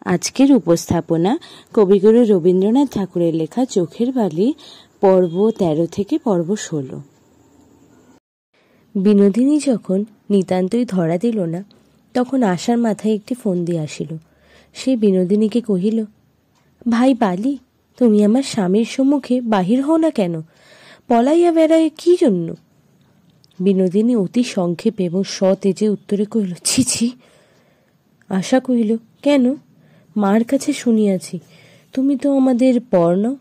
আজকের উপস্থাপনা কবিগুরু রবীন্দ্রনাথ ঠাকুরের লেখা চোখের বালি পর্ব ১৩ থেকে পর্ব ১৬। বিনোদিনী যখন নিতান্তই ধরা দিল না, তখন আশার মাথায় একটি ফোন দিয়ে আসিল। সে বিনোদিনীকে কহিল, ভাই বালি, তুমি আমার স্বামীর সম্মুখে বাহির হও না কেন? পলাইয়া বেড়ায় কি জন্য? বিনোদিনী অতি সংক্ষেপে এবং সতেজে উত্তরে কহিল, ছি ছি। আশা কহিল, কেন? মার কাছে শুনিয়াছি, তুমি তো আমাদের পর নও।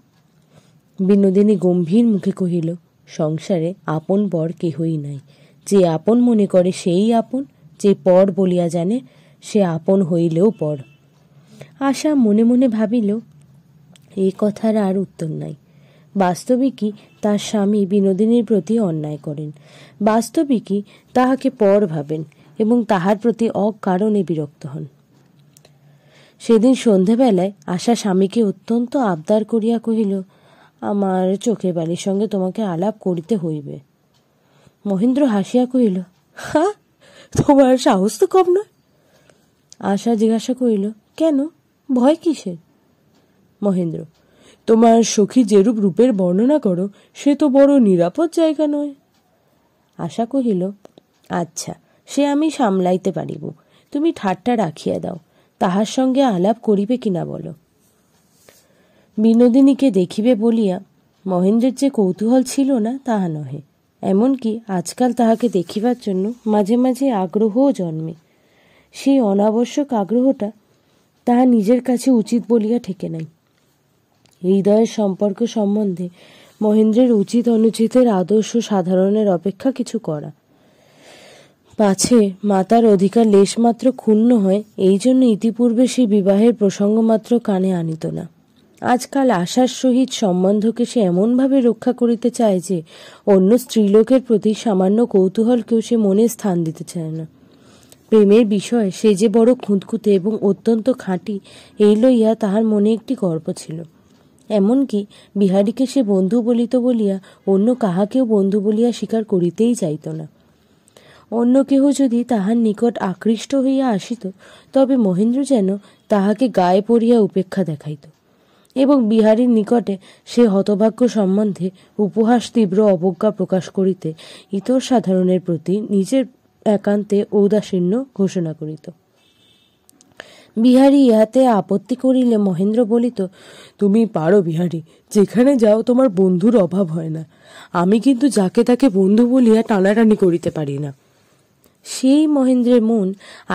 বিনোদিনী গম্ভীর মুখে কহিল, সংসারে আপন পর কেহই নাই। যে আপন মনে করে সেই আপন, যে পর বলিয়া জানে সে আপন হইলেও পর। আশা মনে মনে ভাবিল, এ কথার আর উত্তর নাই। বাস্তবিকই তার স্বামী বিনোদিনীর প্রতি অন্যায় করেন, বাস্তবিকই তাহাকে পর ভাবেন এবং তাহার প্রতি অকারণে বিরক্ত হন। সেদিন সন্ধ্যাবেলায় আশা স্বামীকে অত্যন্ত আবদার করিয়া কহিল, আমার চোখের বালির সঙ্গে তোমাকে আলাপ করিতে হইবে। মহেন্দ্র হাসিয়া কহিল, হা, তোমার সাহস তো কম নয়। আশা জিজ্ঞাসা করিল, কেন, ভয় কিসের? মহেন্দ্র, তোমার সখী যেরূপ রূপের বর্ণনা করো সে তো বড় নিরাপদ জায়গা নয়। আশা কহিল, আচ্ছা, সে আমি সামলাইতে পারিব, তুমি ঠাট্টা রাখিয়া দাও, তাহার সঙ্গে আলাপ করিবে কিনা বলো। বিনোদিনীকে দেখিবে বলিয়া মহেন্দ্রের যে কৌতূহল ছিল না তাহা নহে, এমনকি আজকাল তাহাকে দেখিবার জন্য মাঝে মাঝে আগ্রহও জন্মে। সেই অনাবশ্যক আগ্রহটা তাহা নিজের কাছে উচিত বলিয়া ঠেকে নাই। হৃদয়ের সম্পর্ক সম্বন্ধে মহেন্দ্রের উচিত অনুচিতের আদর্শ সাধারণের অপেক্ষা কিছু করা, পাছে মাতার অধিকার লেশমাত্র ক্ষুণ্ণ হয়, এই জন্য ইতিপূর্বে সেই বিবাহের প্রসঙ্গমাত্র কানে আনিত না। আজকাল আশার সহিত সম্বন্ধকে সে এমনভাবে রক্ষা করিতে চায় যে অন্য স্ত্রীলোকের প্রতি সামান্য কৌতূহলকেও সে মনে স্থান দিতে চায় না। প্রেমের বিষয়ে সে যে বড় খুঁতখুঁতে এবং অত্যন্ত খাঁটি, এই লইয়া তাহার মনে একটি গর্ব ছিল। এমনকি বিহারীকে সে বন্ধু বলিত বলিয়া অন্য কাহাকেও বন্ধু বলিয়া স্বীকার করিতেই চাইত না। অন্য কেহ যদি তাহার নিকট আকৃষ্ট হইয়া আসিত, তবে মহেন্দ্র যেন তাহাকে গায়ে পড়িয়া উপেক্ষা দেখাইত এবং বিহারীর নিকটে সে হতভাগ্য সম্বন্ধে উপহাস তীব্র অবজ্ঞা প্রকাশ করিতে ইতর সাধারণের প্রতি নিজের একান্তে ঔদাসীন্য ঘোষণা করিত। বিহারী ইহাতে আপত্তি করিলে মহেন্দ্র বলিত, তুমি পারো বিহারী, যেখানে যাও তোমার বন্ধুর অভাব হয় না। আমি কিন্তু যাকে তাকে বন্ধু বলিয়া টানাটানি করিতে পারি না। সেই মহেন্দ্রের মন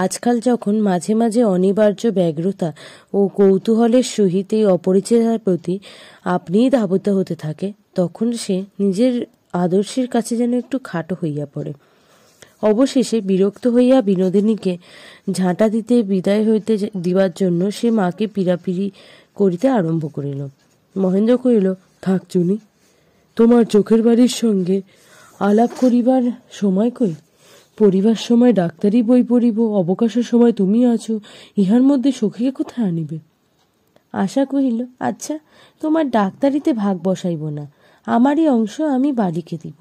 আজকাল যখন মাঝে মাঝে অনিবার্য ব্যগ্রতা ও কৌতূহলের সহিত এই অপরিচিতার প্রতি আপনিই ধাবিত হতে থাকে, তখন সে নিজের আদর্শের কাছে যেন একটু খাটো হইয়া পড়ে। অবশেষে বিরক্ত হইয়া বিনোদিনীকে ঝাঁটা দিতে বিদায় হইতে দিবার জন্য সে মাকে পীড়াপিড়ি করিতে আরম্ভ করিল। মহেন্দ্র কহিল, থাক চুনি, তোমার চোখের বাড়ির সঙ্গে আলাপ করিবার সময় কই? পড়িবার সময় ডাক্তারি বই পড়িব, অবকাশের সময় তুমি আছো, ইহার মধ্যে সখীকে কোথায় আনিবে? আশা কহিল, আচ্ছা, তোমার ডাক্তারিতে ভাগ বসাইব না, আমারই অংশ আমি বালিকে দিব।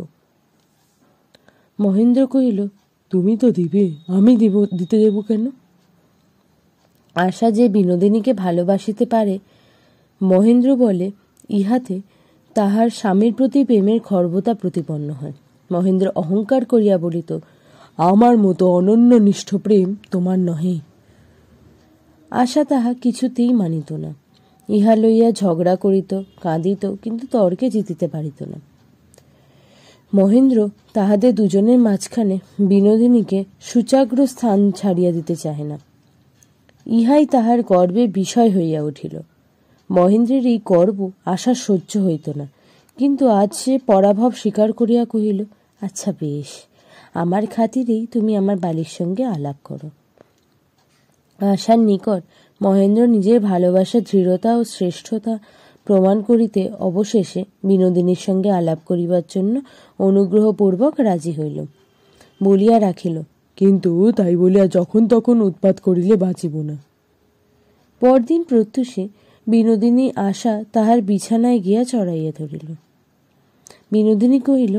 মহেন্দ্র কহিল, তুমি তো দিবে, আমি দিতে দেব কেন? আশা যে বিনোদিনীকে ভালোবাসিতে পারে মহেন্দ্র বলে, ইহাতে তাহার স্বামীর প্রতি প্রেমের খর্বতা প্রতিপন্ন হয়। মহেন্দ্র অহংকার করিয়া বলিত, আমার মতো অনন্য নিষ্ঠ প্রেম তোমার নহে। আশা তাহা কিছুতেই মানিত না, ইহা লইয়া ঝগড়া করিত, কাঁদিত, কিন্তু তর্কে জিতিতে পারিত না। মহেন্দ্র তাহাদের দুজনের মাঝখানে বিনোদিনীকে সুচাগ্র স্থান ছাড়িয়া দিতে চাহে না। ইহাই তাহার গর্বের বিষয় হইয়া উঠিল। মহেন্দ্রের এই গর্ব আশার সহ্য হইত না, কিন্তু আজ সে পরাভব স্বীকার করিয়া কহিল, আচ্ছা বেশ, আমার খাতিরেই তুমি আমার বালির সঙ্গে আলাপ করো। আশার নিকট মহেন্দ্র নিজের ভালোবাসার দৃঢ়তা ও শ্রেষ্ঠতা প্রমাণ করিতে অবশেষে বিনোদিনীর সঙ্গে আলাপ করিবার জন্য অনুগ্রহপূর্বক রাজি হইল। বলিয়া রাখিল, কিন্তু তাই বলিয়া যখন তখন উৎপাত করিলে বাঁচিব না। পরদিন প্রত্যুষে বিনোদিনী আশা তাহার বিছানায় গিয়া চড়াইয়া ধরিল। বিনোদিনী কহিল,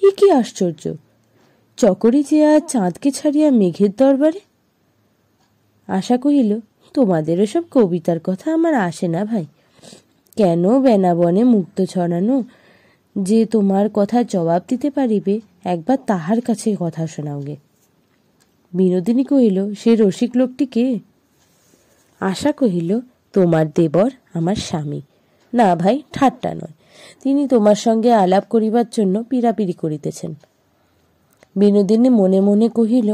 এ কি আশ্চর্য, চকরি যে আজ চাঁদকে ছাড়িয়া মেঘের দরবারে। আশা কহিল, তোমাদের ওসব কবিতার কথা আমার আসে না ভাই। কেন বেনাবনে মুক্ত ছড়ানো, যে তোমার কথা জবাব দিতে পারিবে, একবার তাহার কাছে কথা শোনাও গে। বিনোদিনী কহিল, সে রসিক লোকটি কে? আশা কহিল, তোমার দেবর, আমার স্বামী। না ভাই, ঠাট্টা নয়, তিনি তোমার সঙ্গে আলাপ করিবার জন্য পীড়াপিড়ি করিতেছেন। বিনোদিনী মনে মনে কহিল,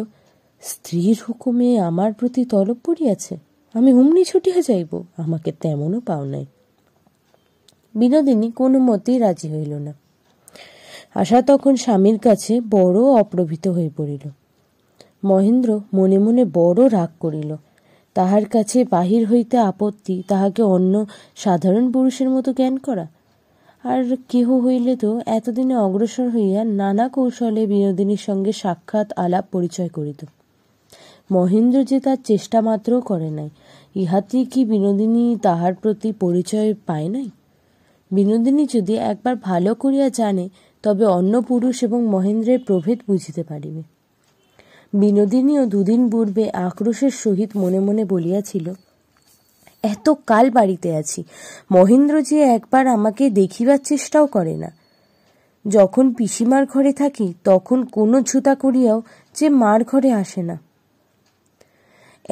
স্ত্রীর হুকুমে আমার প্রতি তলব পড়িয়াছে, আমি অমনি ছুটিয়া যাইব, আমাকে তেমনও পাও নাই। বিনোদিনী কোনো মতেই রাজি হইল না। আশা তখন স্বামীর কাছে বড় অপ্রভৃত হয়ে পড়িল। মহেন্দ্র মনে মনে বড় রাগ করিল। তাহার কাছে বাহির হইতে আপত্তি, তাহাকে অন্য সাধারণ পুরুষের মতো জ্ঞান করা। আর কেহ হইলে তো এতদিনে অগ্রসর হইয়া নানা কৌশলে বিনোদিনীর সঙ্গে সাক্ষাৎ আলাপ পরিচয় করিত। মহেন্দ্র যে তার চেষ্টা মাত্রও করে নাই, ইহাতেই কি বিনোদিনী তাহার প্রতি পরিচয় পায় নাই? বিনোদিনী যদি একবার ভালো করিয়া জানে, তবে অন্য পুরুষ এবং মহেন্দ্রের প্রভেদ বুঝিতে পারিবে। বিনোদিনীও দুদিন পূর্বে আক্রোশের সহিত মনে মনে বলিয়াছিল, এত কাল বাড়িতে আছি, মহেন্দ্র যে একবার আমাকে দেখিবার চেষ্টাও করে না। যখন পিসিমার ঘরে থাকি, তখন কোনো ছুতা করিয়াও যে মার ঘরে আসে না।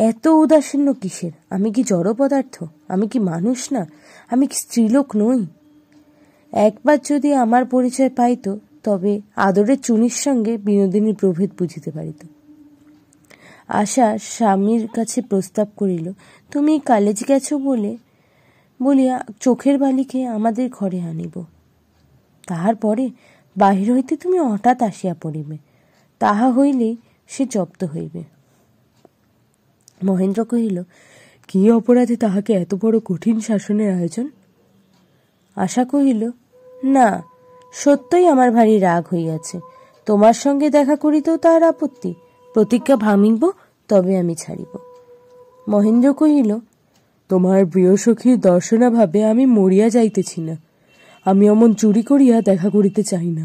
এত উদাসীন্য কিসের? আমি কি জড় পদার্থ? আমি কি মানুষ না? আমি কি স্ত্রীলোক নই? একবার যদি আমার পরিচয় পাইত, তবে আদরের চুনির সঙ্গে বিনোদিনীর প্রভেদ বুঝিতে পারিত। আশা স্বামীর কাছে প্রস্তাব করিল, তুমি কলেজ গেছ বলিয়া চোখের বালিকে আমাদের ঘরে আনিব। তাহার পরে বাহির হইতে তুমি হঠাৎ আসিয়া পড়িবে, তাহা হইলেই সে জব্দ হইবে। মহেন্দ্র কহিল, কি অপরাধে তাহাকে এত বড় কঠিন শাসনের আয়োজন? আশা কহিল, না, সত্যই আমার ভারী রাগ হইয়াছে। তোমার সঙ্গে দেখা করিতেও তাহার আপত্তি। প্রতিজ্ঞা ভাঙিব, তবে আমি ছাড়িব। মহেন্দ্র কহিল, তোমার প্রিয় সখীর দর্শনাভাবে আমি মরিয়া যাইতেছি না, আমি অমন চুরি করিয়া দেখা করিতে চাই না।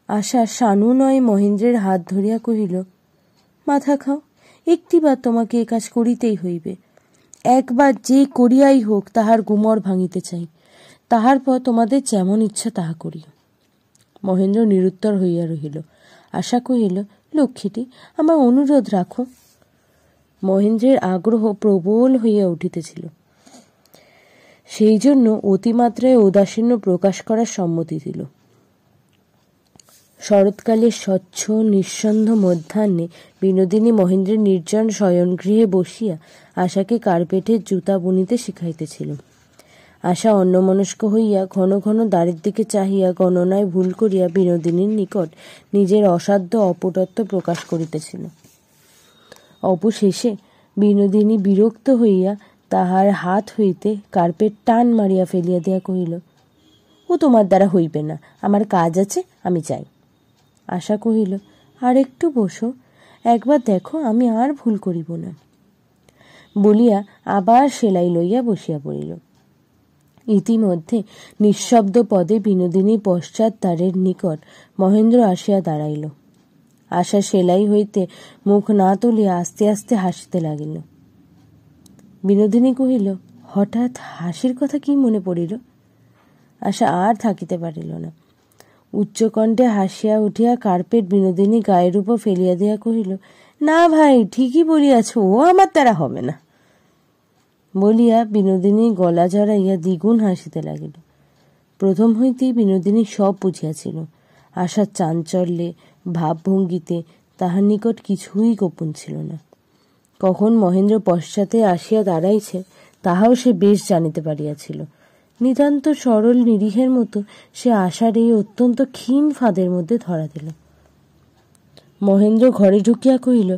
আশা সানুনয় মহেন্দ্রের হাত ধরিয়া কহিল, মাথা খাও, একটিবার তোমাকে এ কাজ করিতেই হইবে। একবার যে করিয়াই হোক তাহার গুমর ভাঙিতে চাই, তাহার পর তোমাদের যেমন ইচ্ছা তাহা করিও। মহেন্দ্র নিরুত্তর হইয়া রহিল। আশা কহিল, লক্ষ্মীটি, আমার অনুরোধ রাখো। মহেন্দ্রের আগ্রহ প্রবল হইয়া উঠিতেছিল, সেই জন্য অতিমাত্রায় উদাসীন্য প্রকাশ করার সম্মতি দিল। শরৎকালের স্বচ্ছ নিঃসন্ধ মধ্যাহ্নে বিনোদিনী মহেন্দ্রের নির্জন শয়নগৃহে বসিয়া আশাকে কার্পেটের জুতা বুনিতে শিখাইতেছিল। আশা অন্যমনস্ক হইয়া ঘন ঘন দ্বারের দিকে চাহিয়া গণনায় ভুল করিয়া বিনোদিনীর নিকট নিজের অসাধ্য অপটত্ব প্রকাশ করিতেছিল। অবশেষে বিনোদিনী বিরক্ত হইয়া তাহার হাত হইতে কার্পেট টান মারিয়া ফেলিয়া দিয়া কহিল, ও তোমার দ্বারা হইবে না, আমার কাজ আছে, আমি যাই। আশা কহিল, আর একটু বসো, একবার দেখো আমি আর ভুল করিব না, বলিয়া আবার সেলাই লইয়া বসিয়া পড়িল। ইতিমধ্যে নিঃশব্দ পদে বিনোদিনী পশ্চাৎ দ্বারের নিকট মহেন্দ্র আসিয়া দাঁড়াইল। আশা সেলাই হইতে মুখ না তুলিয়া আস্তে আস্তে হাসিতে লাগিল। বিনোদিনী কহিল, হঠাৎ হাসির কথা কি মনে পড়িল? আশা আর থাকিতে পারিল না, উচ্চকণ্ঠে হাসিয়া উঠিয়া কার্পেট বিনোদিনী গায়ের উপর ফেলিয়া দিয়া কহিল, না ভাই, ঠিকই বলিয়াছ, ও আমার দ্বারা হবে না, বলিয়া বিনোদিনী গলা জড়াইয়া দ্বিগুণ হাসিতে লাগিল। প্রথম হইতেই বিনোদিনী সব বুঝিয়াছিল। আশার চাঞ্চল্যে, ভাবভঙ্গিতে তাহার নিকট কিছুই গোপন ছিল না। কখন মহেন্দ্র পশ্চাতে আসিয়া দাঁড়াইছে তাহাও সে বেশ জানিতে পারিয়াছিল। নিতান্ত সরল নিরীহের মতো সে আশার এই অত্যন্ত ক্ষীণ ফাঁদের মধ্যে ধরা দিল। মহেন্দ্র ঘরে ঢুকিয়া কহিল,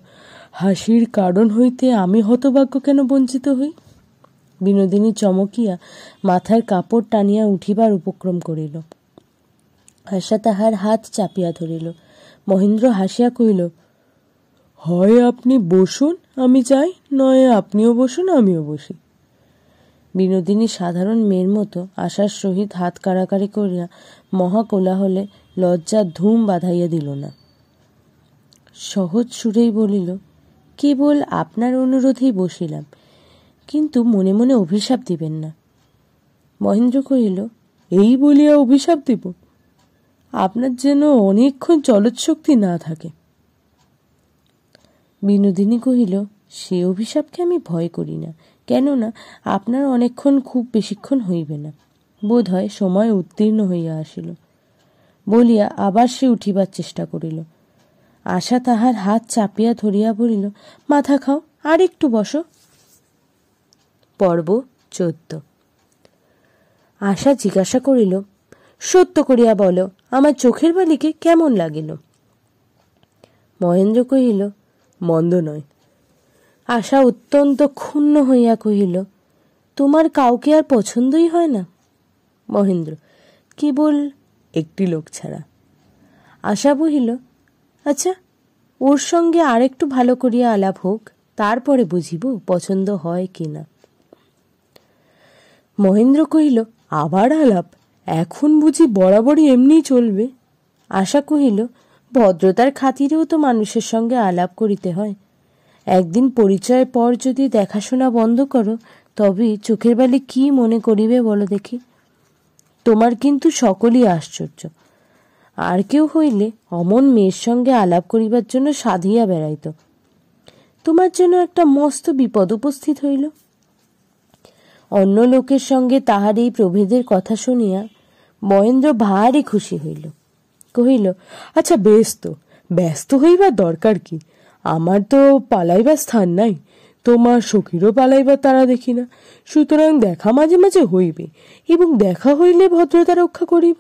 হাসির কারণ হইতে আমি হতভাগ্য কেন বঞ্চিত হই? বিনোদিনী চমকিয়া মাথার কাপড় টানিয়া উঠিবার উপক্রম করিল। আশা তাহার হাত চাপিয়া ধরিল। মহেন্দ্র হাসিয়া কহিল, হয় আপনি বসুন, আমি যাই, নয় আপনিও বসুন, আমিও বসি। বিনোদিনী সাধারণ মেয়ের মতো আশার সহিত হাত কাড়াকাড়ি করিয়া মহা কোলাহলে লজ্জার ধুম বাঁধাইয়া দিল না। সহজ সুরেই বলিল, কেবল আপনার অনুরোধেই বসিলাম, কিন্তু মনে মনে অভিশাপ দিবেন না। মহেন্দ্র কহিল, এই বলিয়া অভিশাপ দিব? আপনার যেন অনেকক্ষণ চলৎশক্তি না থাকে। বিনোদিনী কহিল, সে অভিশাপকে আমি ভয় করি না, কেননা আপনার অনেকক্ষণ খুব বেশিক্ষণ হইবে না, বোধ হয় সময় উত্তীর্ণ হইয়া আসিল। বলিয়া আবার সে উঠিবার চেষ্টা করিল। আশা তাহার হাত চাপিয়া ধরিয়া বলিল, মাথা খাও, আর একটু বসো। পর্ব 14। আশা জিজ্ঞাসা করিল, সত্য করিয়া বলো, আমার চোখের বালিকে কেমন লাগিল? মহেন্দ্র কহিল, মন্দ নয়। আশা অত্যন্ত ক্ষুণ্ণ হইয়া কহিল, তোমার কাউকে আর পছন্দই হয় না? মহেন্দ্র, কেবল একটি লোক ছাড়া। আশা বলিল, আচ্ছা, ওর সঙ্গে আর একটু ভালো করিয়া আলাপ হোক, তারপরে বুঝিব পছন্দ হয় কি না। মহেন্দ্র কহিল, আবার আলাপ? এখন বুঝি বরাবরই এমনিই চলবে? আশা কহিল, ভদ্রতার খাতিরেও তো মানুষের সঙ্গে আলাপ করিতে হয়। একদিন পরিচয়ের পর যদি দেখাশোনা বন্ধ করো, তবে চোখের বালি কি মনে করিবে বলো দেখি? তোমার কিন্তু সকলই আশ্চর্য। আর কেউ হইলে অমন মেয়ের সঙ্গে আলাপ করিবার জন্য সাধিয়া বেড়াইত। তোমার জন্য একটা মস্ত বিপদ উপস্থিত হইল। অন্য লোকের সঙ্গে তাহার এই প্রভেদের কথা শুনিয়া মহেন্দ্র ভারী খুশি হইল। কহিল, আচ্ছা বেশ, তো ব্যস্ত হইবার দরকার কি? আমার তো পালাইবার স্থান নাই, তোমার সখীরও পালাইবার তারা দেখি না, সুতরাং দেখা মাঝে মাঝে হইবে, এবং দেখা হইলে ভদ্রতা রক্ষা করিব।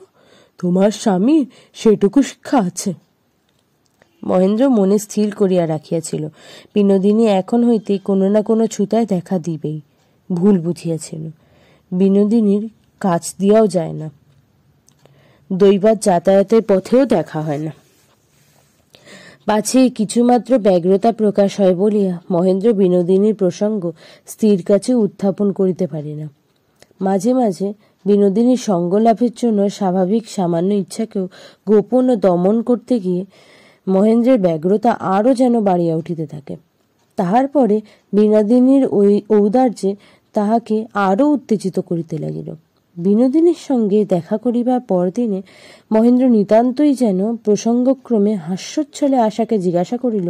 তোমার স্বামীর সেটুকু শিক্ষা আছে। মহেন্দ্র মনে স্থির করিয়া রাখিয়াছিল, বিনোদিনী এখন হইতে কোনো না কোনো ছুতায় দেখা দিবেই। ভুল বুঝিয়াছিল। বিনোদিনীর কাছ দিয়াও যায় না, দৈবাত যাতায়াতের পথেও দেখা হয় না। পাছে কিছুমাত্র ব্যগ্রতা প্রকাশ হয় বলিয়া মহেন্দ্র বিনোদিনীর প্রসঙ্গ স্থির কাছে উত্থাপন করিতে পারে না। মাঝে মাঝে বিনোদিনীর সঙ্গ লাভের জন্য স্বাভাবিক সামান্য ইচ্ছাকেও গোপন ও দমন করতে গিয়ে মহেন্দ্রের ব্যগ্রতা আরও যেন বাড়িয়া উঠিতে থাকে। তাহার পরে বিনোদিনীর ওই ঔদার্যে তাহাকে আরও উত্তেজিত করিতে লাগিল। বিনোদিনীর সঙ্গে দেখা করিবার পরদিনে মহেন্দ্র নিতান্তই যেন প্রসঙ্গক্রমে হাস্যোচ্ছলে আশাকে জিজ্ঞাসা করিল,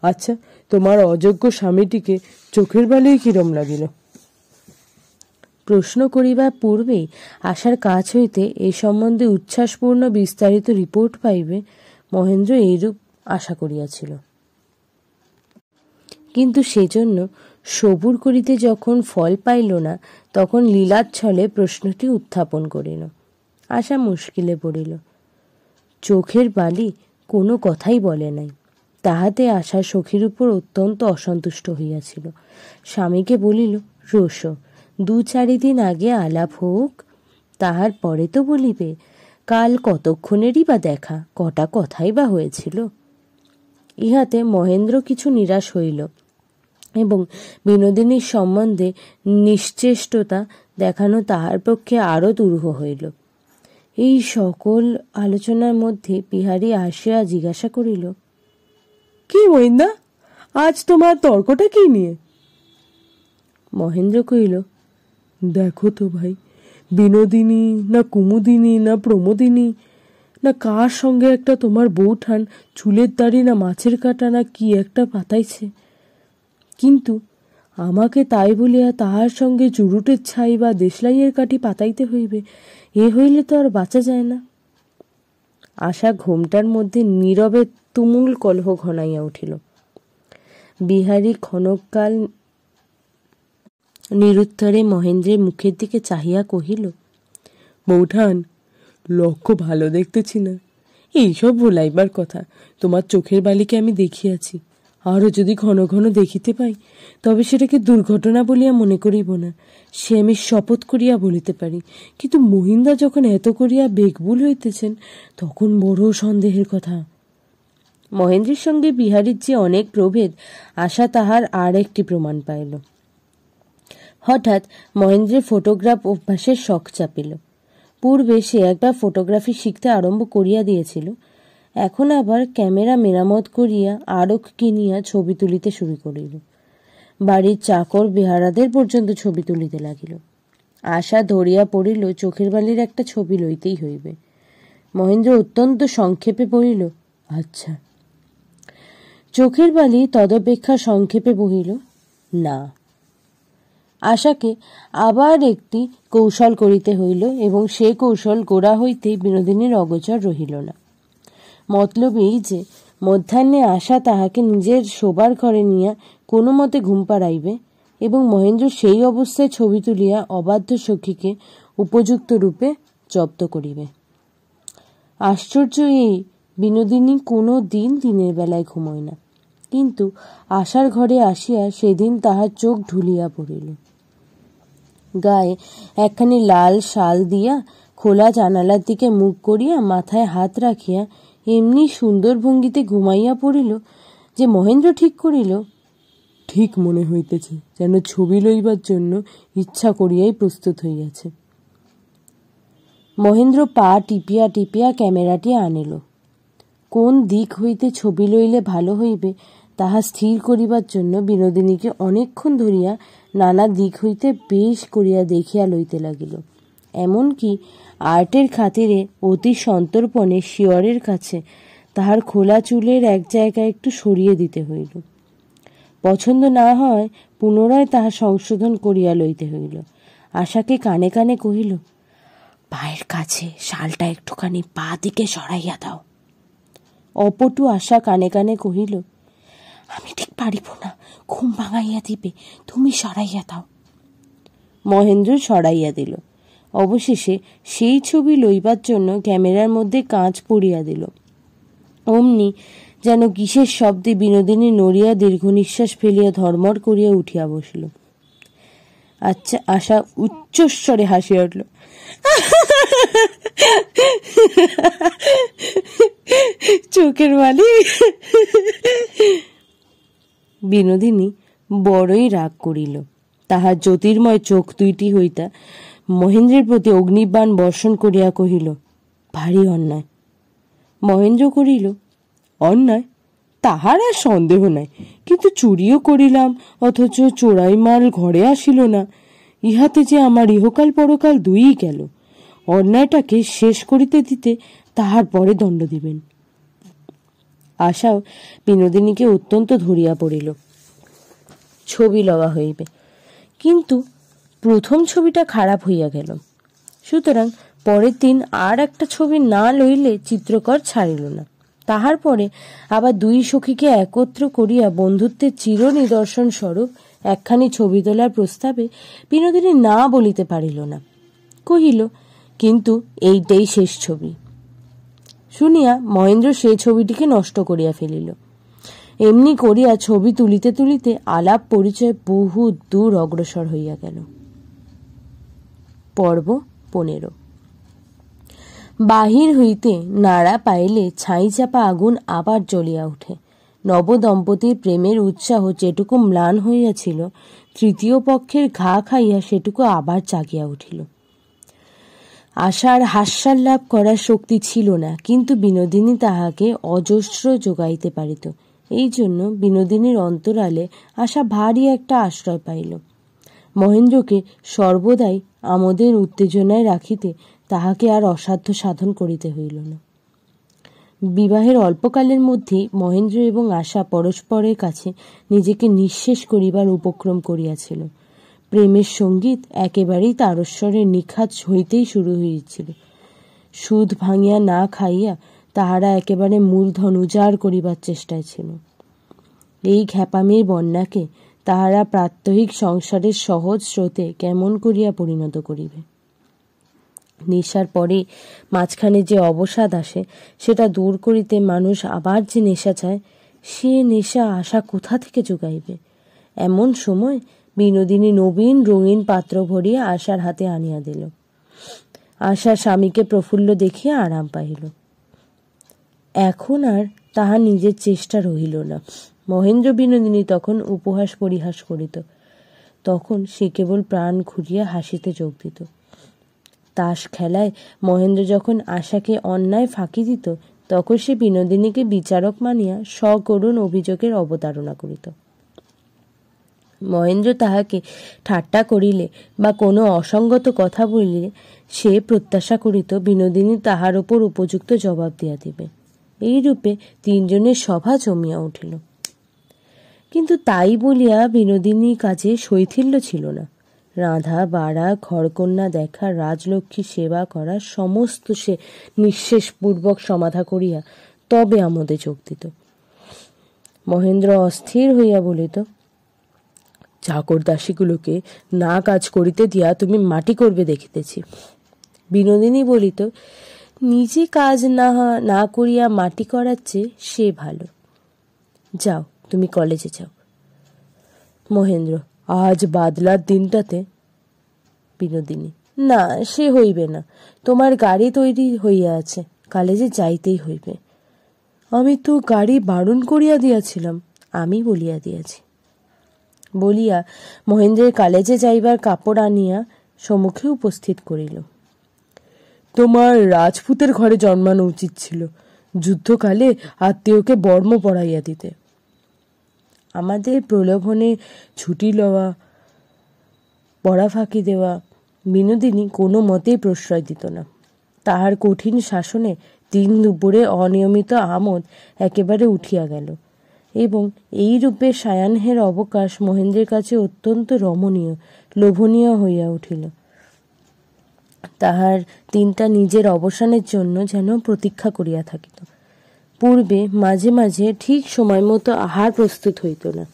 আচ্ছা, তোমার অযোগ্য স্বামীটিকে চোখের বালিই কিরম লাগিল? প্রশ্ন করিবার পূর্বেই আশার কাছ হইতে এই সম্বন্ধে উচ্ছ্বাসপূর্ণ বিস্তারিত রিপোর্ট পাইবে মহেন্দ্র এইরূপ আশা করিয়াছিল। কিন্তু সেজন্য সবুর করিতে যখন ফল পাইল না, তখন লীলাচ্ছলে প্রশ্নটি উত্থাপন করিল। আশা মুশকিলে পড়িল। চোখের বালি কোনো কথাই বলে নাই। তাহাতে আশা সখীর উপর অত্যন্ত অসন্তুষ্ট হইয়াছিল। স্বামীকে বলিল, রোসো, 2-4 দিন আগে আলাপ হোক, তাহার পরে তো বলিবে। কাল কতক্ষণেরই বা দেখা, কটা কথাই বা হয়েছিল। ইহাতে মহেন্দ্র কিছু নিরাশ হইল এবং বিনোদিনীর সম্বন্ধে নিশ্চেষ্টতা দেখানো তাহার পক্ষে আরও দুরূহ হইল। এই সকল আলোচনার মধ্যে বিহারী আসিয়া জিজ্ঞাসা করিল, কি মহিন্দা, আজ তোমার তর্কটা কি নিয়ে? মহেন্দ্র কহিল, দেখো তো ভাই, বিনোদিনী না কুমুদিনী না প্রমোদিনী না কার সঙ্গে একটা তোমার বউঠান চুলের দাড়ি না মাছের কাটা না কি একটা পাতাইছে, কিন্তু আমাকে তাই বলিয়া তাহার সঙ্গে চুরুটের ছাই বা দেশলাইয়ের কাঠি পাতাইতে হইবে, এ হইলে তো আর বাঁচা যায় না। আশা ঘোমটার মধ্যে নীরবে তুমুল কলহ ঘনাইয়া উঠিল। বিহারী ক্ষণকাল নিরুত্তরে মহেন্দ্রের মুখের দিকে চাহিয়া কহিল, বৌঠান, লক্ষ্য ভালো দেখতেছি না। এইসব ভোলাইবার কথা। তোমার চোখের বালিকে আমি দেখিয়াছি, আরও যদি ঘন ঘন দেখিতে পাই তবে সেটাকে দুর্ঘটনা বলিয়া মনে করিব না, সে আমি শপথ করিয়া বলিতে পারি। কিন্তু মহিন্দা যখন এত করিয়া বেগবুল হইতেছেন, তখন বড় সন্দেহের কথা। মহেন্দ্রের সঙ্গে বিহারীর যে অনেক প্রভেদ, আশা তাহার আর একটি প্রমাণ পাইল। হঠাৎ মহেন্দ্রের ফটোগ্রাফ অভ্যাসের শখ চাপিল। পূর্বে সে একবার ফটোগ্রাফি শিখতে আরম্ভ করিয়া দিয়েছিল, এখন আবার ক্যামেরা মেরামত করিয়া আরও কিনিয়া ছবি তুলিতে শুরু করিল। বাড়ির চাকর বেহারাদের পর্যন্ত ছবি তুলিতে লাগিল। আশা ধরিয়া পড়িল চোখের বালির একটা ছবি লইতেই হইবে। মহেন্দ্র অত্যন্ত সংক্ষেপে পড়িল, আচ্ছা। চোখের বালি তদপেক্ষা সংক্ষেপে বহিল, না। আশাকে আবার একটি কৌশল করিতে হইল এবং সে কৌশল গোড়া হইতে বিনোদিনীর অগোচর রহিল না। মতলব এই যে মধ্যাহ্নে আশা তাহাকে নিজের শোবার ঘরে নিয়া কোনো মতে ঘুম পাড়াইবে এবং মহেন্দ্র সেই অবস্থায় ছবি তুলিয়া অবাধ্য সখীকে উপযুক্ত রূপে জব্দ করিবে। আশ্চর্য এই, বিনোদিনী কোনো দিন দিনের বেলায় ঘুমোয় না, কিন্তু আশার ঘরে আসিয়া সেদিন তাহার চোখ ঢুলিয়া পড়িল। গায়ে একখানি লাল শাল দিয়া খোলা জানালার দিকে মুখ করিয়া মাথায় হাত রাখিয়া এমনি সুন্দর ভঙ্গিতে ঘুমাইয়া পড়িল যে মহেন্দ্র ঠিক করিল, ঠিক মনে হইতেছে যেন ছবি লইবার জন্য ইচ্ছা করিয়াই প্রস্তুত হইয়াছে। মহেন্দ্র পা টিপিয়া টিপিয়া ক্যামেরাটি আনিল। কোন দিক হইতে ছবি লইলে ভালো হইবে তাহা স্থির করিবার জন্য বিনোদিনীকে অনেকক্ষণ ধরিয়া নানা দিক হইতে বেশ করিয়া দেখিয়া লইতে লাগিল। এমনকি আর্টের খাতিরে অতি সন্তর্পণে শিয়রের কাছে তাহার খোলা চুলের এক জায়গায় একটু সরিয়ে দিতে হইল। পছন্দ না হয় পুনরায় তাহা সংশোধন করিয়া লইতে হইল। আশাকে কানে কানে কহিল, পায়ের কাছে শালটা একটুখানি পা দিকে সরাইয়া দাও। অপটু আশা কানে কানে কহিল, আমি ঠিক পারিব না, ঘুম ভাঙাইয়া দিবে, তুমি সরাইয়া দাও। মহেন্দ্র সরাইয়া দিল। অবশেষে সেই ছবি লইবার জন্য ক্যামেরার মধ্যে কাঁচ পড়িয়া দিল। অমনি যেন কিসের শব্দে বিনোদিনী নড়িয়া দীর্ঘ নিঃশ্বাস ফেলিয়া ধর্মর করিয়া উঠিয়া বসিল। আচ্ছা, আশা উচ্চস্বরে হাসিয়া উঠল, চোখের বালি। বিনোদিনী বড়ই রাগ করিল। তাহার জ্যোতির্ময় চোখ দুইটি হইতা মহেন্দ্রের প্রতি অগ্নিবাণ বর্ষণ করিয়া কহিল, ভারী অন্যায়। মহেন্দ্র করিল, অন্যায় তাহার আর সন্দেহ নাই, কিন্তু চুরিও করিলাম, অথচ চোরাই মাল ঘরে আসিল না। ইহাতে যে আমার ইহকাল পরকাল দুইই গেল। অন্যায়টাকে শেষ করিতে দিতে তাহার পরে দণ্ড দিবেন। আশাও বিনোদিনীকে অত্যন্ত ধরিয়া পড়িল। ছবি লওয়া হইবে, কিন্তু প্রথম ছবিটা খারাপ হইয়া গেল। সুতরাং পরের দিন আর একটা ছবি না লইলে চিত্রকর ছাড়িল না। তাহার পরে আবার দুই সখীকে একত্র করিয়া বন্ধুত্বের চির নিদর্শন স্বরূপ একখানি ছবি তোলার প্রস্তাবে বিনোদিনী না বলিতে পারিল না। কহিল, কিন্তু এইটাই শেষ ছবি। শুনিয়া মহেন্দ্র সেই ছবিটিকে নষ্ট করিয়া ফেলিল। এমনি করিয়া ছবি তুলিতে তুলিতে আলাপ পরিচয় বহু দূর অগ্রসর হইয়া গেল। পর্ব 15। বাহির হইতে নাড়া পাইলে ছাই চাপা আগুন আবার জ্বলিয়া ওঠে। নবদম্পতির প্রেমের উৎসাহ যেটুকু ম্লান হইয়াছিল, তৃতীয় পক্ষের ঘা খাইয়া সেটুকু আবার জাগিয়া উঠিল। আশার হাস্যাল্লাপ করার শক্তি ছিল না, কিন্তু বিনোদিনী তাহাকে অজস্র যোগাইতে পারিত। এই জন্য বিনোদিনীর অন্তরালে আশা ভারী একটা আশ্রয় পাইল। মহেন্দ্রকে সর্বদাই আমোদের উত্তেজনায় রাখিতে তাহাকে আর অসাধ্য সাধন করিতে হইল না। বিবাহের অল্পকালের মধ্যেই মহেন্দ্র এবং আশা পরস্পরের কাছে নিজেকে নিঃশেষ করিবার উপক্রম করিয়াছিল। প্রেমের সঙ্গীত একেবারেই তারস্বরের নিখাত হইতেই শুরু হইয়াছিল। সুদ ভাঙিয়া না খাইয়া তাহারা একেবারে মূলধন উজাড় করিবার চেষ্টায় ছিল। এই খ্যাপামির বন্যাকে তাহারা প্রাত্যহিক সংসারের সহজ স্রোতে কেমন করিয়া পরিণত করিবে। নেশার পরে মাঝখানে যে অবসাদ আসে, সেটা দূর করিতে মানুষ আবার যে নেশা চায়, সে নেশা আশা কোথা থেকে যোগাইবে? এমন সময় বিনোদিনী নবীন রঙিন পাত্র ভরিয়া আশার হাতে আনিয়া দিল। আশা স্বামীকে প্রফুল্ল দেখিয়া আরাম পাইল। এখন আর তাহার নিজের চেষ্টা রহিল না। মহেন্দ্র বিনোদিনী তখন উপহাস পরিহাস করিত, তখন সে কেবল প্রাণ ঘুরিয়া হাসিতে যোগ দিত। তাস খেলায় মহেন্দ্র যখন আশাকে অন্যায় ফাঁকি দিত, তখন সে বিনোদিনীকে বিচারক মানিয়া সকরুণ অভিযোগের অবতারণা করিত। মহেন্দ্র তাহাকে ঠাট্টা করিলে বা কোনো অসঙ্গত কথা বলিলে সে প্রত্যাশা করিত বিনোদিনী তাহার ওপর উপযুক্ত জবাব দিয়া দিবে। এইরূপে তিনজনের সভা জমিয়া উঠিল। কিন্তু তাই বলিয়া বিনোদিনীর কাজে শৈথিল্য ছিল না। রাঁধা বাড়া, ঘরকন্যা দেখা, রাজলক্ষ্মী সেবা করা সমস্ত সে নিঃশেষপূর্বক সমাধা করিয়া তবে আমোদে যোগ দিত। মহেন্দ্র অস্থির হইয়া বলিত, চাকর দাসীগুলোকে না কাজ করিতে দিয়া তুমি মাটি করবে দেখিতেছি। বিনোদিনী বলিত, নিজে কাজ না করিয়া মাটি করার চেয়ে সে ভালো। যাও, তুমি কলেজে যাও। মহেন্দ্র, আজ বাদলার দিনটাতে? বিনোদিনী, না, সে হইবে না। তোমার গাড়ি তৈরি হইয়া আছে, কলেজে যাইতেই হইবে। আমি তো গাড়ি বারণ করিয়া দিয়াছিলাম। আমি বলিয়া দিয়াছি। বলিয়া মহেন্দ্রের কলেজে যাইবার কাপড় আনিয়া সম্মুখে উপস্থিত করিল। তোমার রাজপুতের ঘরে জন্মানো উচিত ছিল, যুদ্ধকালে আত্মীয়কে বর্ম পরাইয়া দিতে। আমাদের প্রলোভনে ছুটি লওয়া, পড়া ফাঁকি দেওয়া বিনোদিনী কোনো মতেই প্রশ্রয় দিত না। তাহার কঠিন শাসনে দিন দুপুরে অনিয়মিত আমোদ একেবারে উঠিয়া গেল এবং এই রূপে সায়াহ্নের অবকাশ মহেন্দ্রের কাছে অত্যন্ত রমণীয়, লোভনীয় হইয়া উঠিল। তাহার দিনটা নিজের অবসানের জন্য যেন প্রতীক্ষা করিয়া থাকিত। পূর্বে মাঝে মাঝে ঠিক সময় মতো আহার প্রস্তুত হইত না